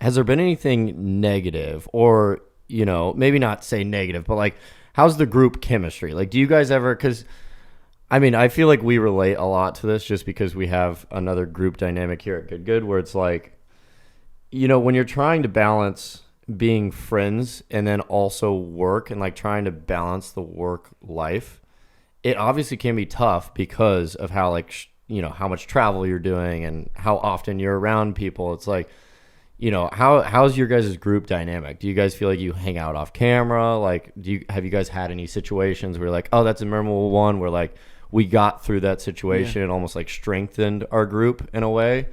has there been anything negative, or, maybe not say negative, but like, how's the group chemistry? Like, do you guys ever, because I mean, I feel like we relate a lot to this just because we have another group dynamic here at Good Good where it's like, when you're trying to balance being friends and then also work and like trying to balance the work life, it obviously can be tough because of how like, how much travel you're doing and how often you're around people. It's like, how's your guys' group dynamic? Do you guys feel like you hang out off camera? Like, have you guys had any situations where you're like, oh, that's a memorable one where like we got through that situation and almost like strengthened our group in a way?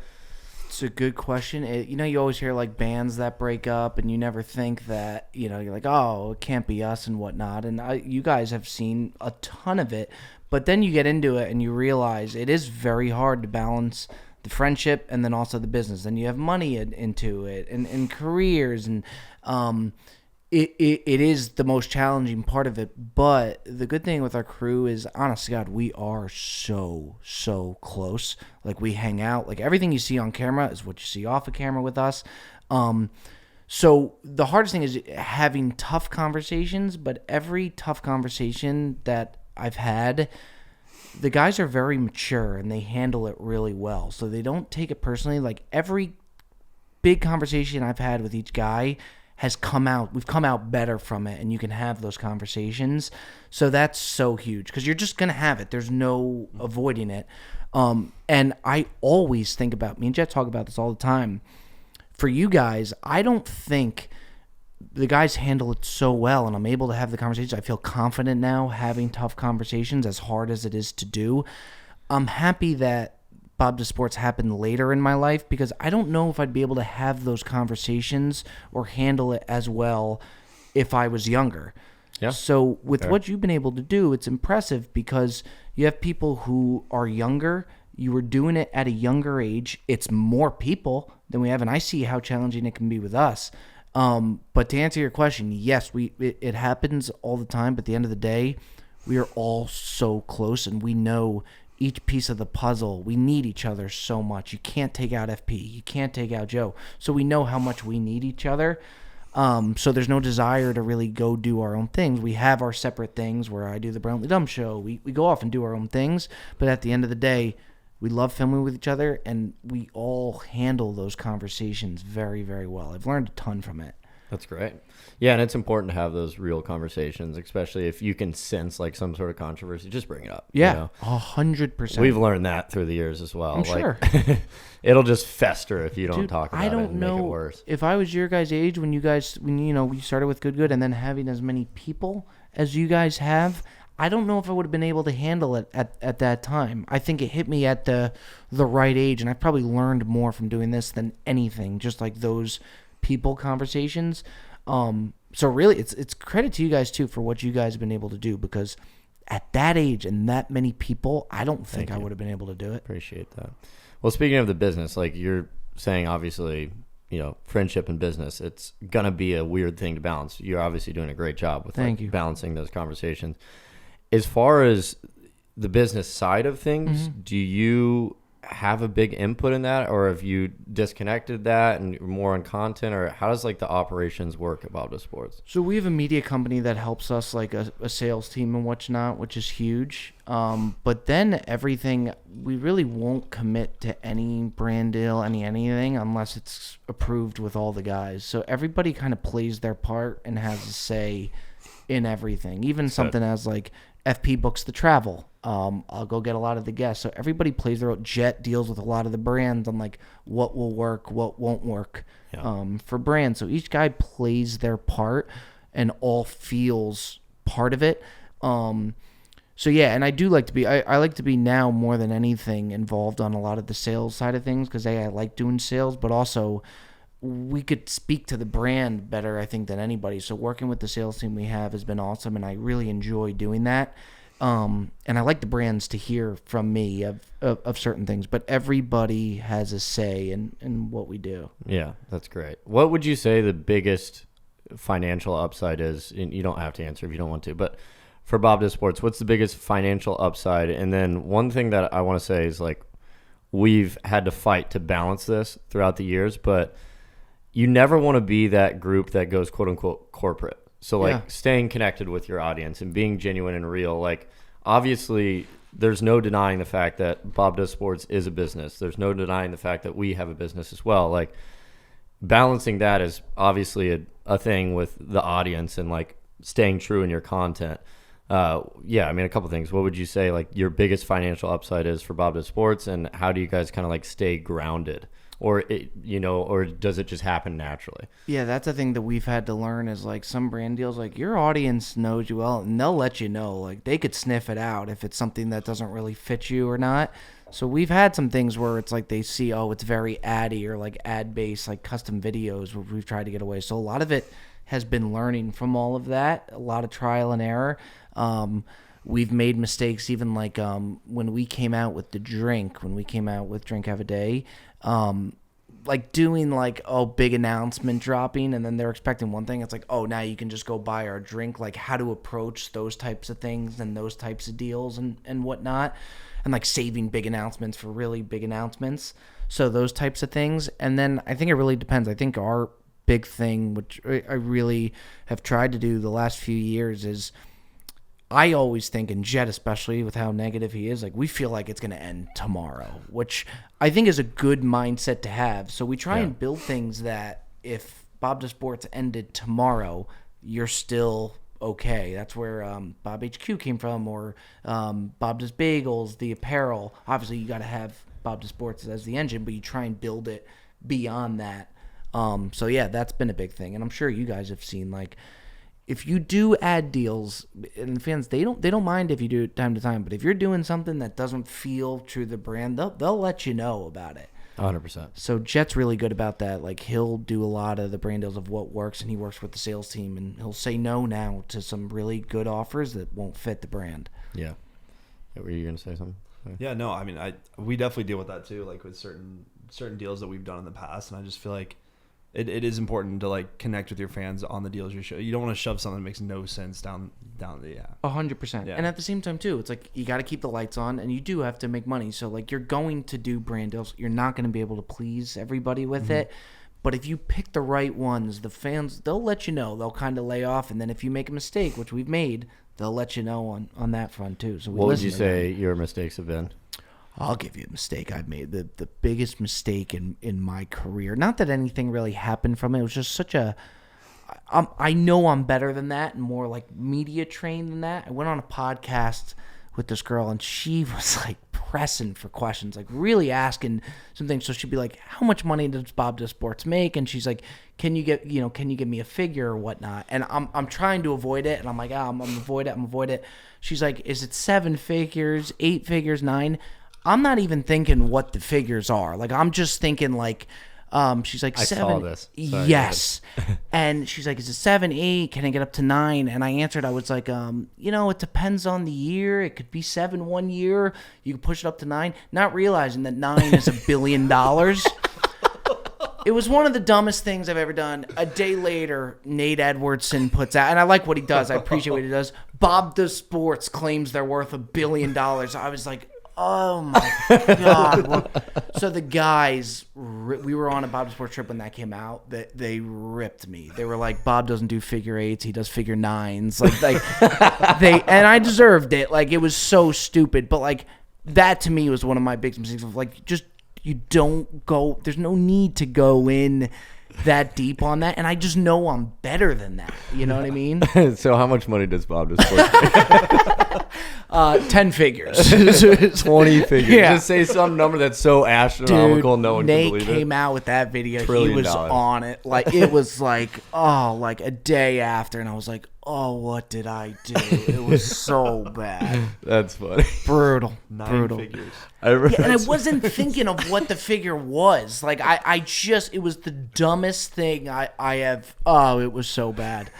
It's a good question. You always hear like bands that break up, and you never think that, you're like, oh, it can't be us and whatnot. And you guys have seen a ton of it, but then you get into it and you realize it is very hard to balance the friendship and then also the business. Then you have money into it and careers, and it is the most challenging part of it. But the good thing with our crew is, honest to God, we are so close. Like, we hang out. Like, everything you see on camera is what you see off of camera with us. So the hardest thing is having tough conversations, but every tough conversation that I've had, the guys are very mature and they handle it really well. So they don't take it personally. Like, every big conversation I've had with each guy has we've come out better from it, and you can have those conversations. So that's so huge because you're just going to have it. There's no avoiding it. And I always think about, me and Jet talk about this all the time. For you guys, I don't think the guys handle it so well, and I'm able to have the conversations. I feel confident now having tough conversations, as hard as it is to do. I'm happy that BDS Sports happened later in my life, because I don't know if I'd be able to have those conversations or handle it as well if I was younger. Yeah. So with what you've been able to do, it's impressive because you have people who are younger. You were doing it at a younger age. It's more people than we have, and I see how challenging it can be with us. But to answer your question, yes, it happens all the time, but at the end of the day, we are all so close, and we know each piece of the puzzle. We need each other so much. You can't take out FP. You can't take out Joe. So we know how much we need each other. So there's no desire to really go do our own things. We have our separate things where I do the Brownlee Dumb Show. We go off and do our own things. But at the end of the day, we love filming with each other, and we all handle those conversations very, very well. I've learned a ton from it. That's great. Yeah, and it's important to have those real conversations, especially if you can sense like some sort of controversy. Just bring it up. Yeah, 100%. We've learned that through the years as well. I'm sure. It'll just fester if you don't talk about it and make it worse. If I was your guys' age when we started with Good and then having as many people as you guys have, I don't know if I would have been able to handle it at that time. I think it hit me at the right age, and I probably learned more from doing this than anything, just like those people conversations. So really, it's credit to you guys too for what you guys have been able to do, because at that age and that many people, I don't think I would have been able to do it. Appreciate that. Well, speaking of the business, like you're saying, obviously, friendship and business, it's gonna be a weird thing to balance. You're obviously doing a great job with balancing those conversations. As far as the business side of things, do you have a big input in that, or have you disconnected that and more on content, or how does like the operations work at BDS Sports? So we have a media company that helps us, like a sales team and whatnot, which is huge. But then everything, we really won't commit to any brand deal, anything unless it's approved with all the guys. So everybody kind of plays their part and has a say in everything. Even something as like FP books the travel. I'll go get a lot of the guests. So everybody plays their own. Jet deals with a lot of the brands on like what will work, what won't work for brands. So each guy plays their part and all feels part of it. So yeah, and I do like to be, I like to be now more than anything involved on a lot of the sales side of things, because I like doing sales, but also we could speak to the brand better, I think, than anybody. So working with the sales team we have has been awesome, and I really enjoy doing that. And I like the brands to hear from me of certain things, but everybody has a say in what we do. Yeah, that's great. What would you say the biggest financial upside is? And you don't have to answer if you don't want to, but for BDS Sports, what's the biggest financial upside? And then one thing that I want to say is, like, we've had to fight to balance this throughout the years, but you never want to be that group that goes quote unquote corporate. So like staying connected with your audience and being genuine and real. Like obviously there's no denying the fact that Bob Does Sports is a business. There's no denying the fact that we have a business as well. Like balancing that is obviously a thing with the audience and like staying true in your content. Yeah, I mean, a couple things. What would you say like your biggest financial upside is for Bob Does Sports, and how do you guys kind of like stay grounded? Or or does it just happen naturally? Yeah, that's a thing that we've had to learn is like some brand deals, like your audience knows you well and they'll let you know. Like they could sniff it out if it's something that doesn't really fit you or not. So we've had some things where it's like they see, oh, it's very addy or like ad based, like custom videos where we've tried to get away. So a lot of it has been learning from all of that, a lot of trial and error. We've made mistakes even like when we came out with Drink Have a Day, like doing like, oh, big announcement dropping, and then they're expecting one thing. It's like, oh, now you can just go buy our drink, like how to approach those types of things and those types of deals and whatnot, and like saving big announcements for really big announcements. So those types of things. And then I think it really depends. I think our big thing, which I really have tried to do the last few years, is I always think, and Jet especially with how negative he is, like we feel like it's going to end tomorrow, which I think is a good mindset to have. So we try and build things that if Bob Does Sports ended tomorrow, you're still okay. That's where Bob HQ came from, or Bob Does Bagels, the apparel. Obviously, you got to have Bob Does Sports as the engine, but you try and build it beyond that. So yeah, that's been a big thing, and I'm sure you guys have seen like, if you do ad deals, and fans, they don't mind if you do it time to time, but if you're doing something that doesn't feel true to the brand, they'll let you know about it. 100%. So Jet's really good about that. Like he'll do a lot of the brand deals of what works, and he works with the sales team, and he'll say no now to some really good offers that won't fit the brand. Yeah. Were you gonna say something? Yeah, no, I mean, we definitely deal with that too, like with certain deals that we've done in the past, and I just feel like it is important to like connect with your fans on the deals you show. You don't want to shove something that makes no sense down the 100%. And at the same time too, it's like you got to keep the lights on, and you do have to make money. So like you're going to do brand deals. You're not going to be able to please everybody with it. But if you pick the right ones, the fans, they'll let you know. They'll kind of lay off, and then if you make a mistake, which we've made, they'll let you know on that front too. So what would you say your mistakes have been? I'll give you a mistake I've made. The biggest mistake in my career. Not that anything really happened from it. It was just such a... I know I'm better than that and more like media trained than that. I went on a podcast with this girl, and she was like pressing for questions, like really asking something. So she'd be like, how much money does Bob Does Sports make? And she's like, can you give me a figure or whatnot? And I'm trying to avoid it, and I'm like, I'm avoid it. She's like, is it 7 figures, 8 figures, 9? I'm not even thinking what the figures are. Like, I'm just thinking like, she's like, 7. I saw this. Sorry, yes. And she's like, is it 7, 8? Can I get up to 9? And I answered, I was like, it depends on the year. It could be 7 one year. You can push it up to 9. Not realizing that 9 is $1 billion. It was one of the dumbest things I've ever done. A day later, Nate Edwardson puts out, and I like what he does. I appreciate what he does. Bob Does Sports claims they're worth $1 billion. I was like, oh my God. So the guys, we were on a Bob Does Sports trip when that came out. They ripped me. They were like, Bob doesn't do figure 8s. He does figure 9s. And I deserved it. Like, it was so stupid. But like, that to me was one of my biggest mistakes of like, just, you don't go, there's no need to go in that deep on that, and I just know I'm better than that. You know what I mean? So how much money does Bob Does Sports make? 10 figures. 20 figures. Yeah. Just say some number that's so astronomical, no one Nate can believe it. came out with that video. $1 He was trillion. on it. Like, it was like, like a day after, and I was like, oh, what did I do? It was so bad. That's funny. Brutal. 9 figures. And I wasn't thinking of what the figure was. Like, I just, it was the dumbest thing I have. Oh, it was so bad.